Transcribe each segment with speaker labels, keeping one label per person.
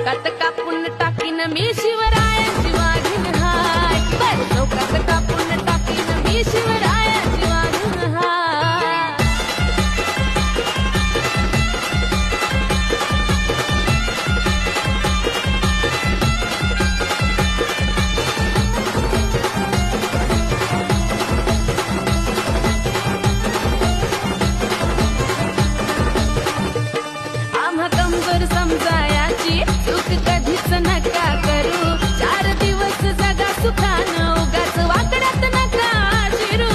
Speaker 1: चौकात कापून टाकीन मी शिवरायाची वाघीण हाय. बर चौकात कापून टाकीन मी शिवरायाची वाघीण हाय. आम्हा कमजोर समजायाची चूक कधीच नका करू. 4 दिवस जगा सुखानं उगाच वाकड्यात नका शिरू.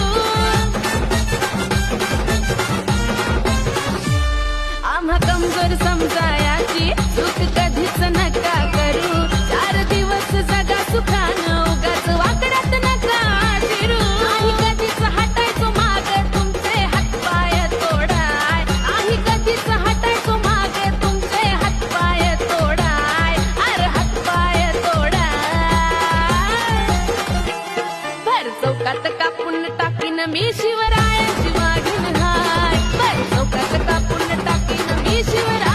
Speaker 1: आम्हा कमजोर समजायाची चूक कधीच नका करू. 4 दिवस जगा सुखानं उगाच वाकड्यात नका शिरू. आही कधीच हटायचो माग तुमचे हातपाय तोडाय. आही कधीच हटायचो माग तुमचे हातपाय तोडाय. अरे हातपाय तोडाय. भर चौकात कापून टाकीन मी शिवरायाची वाघीण हाय. भर चौकात कापून टाकीन मी शिवराय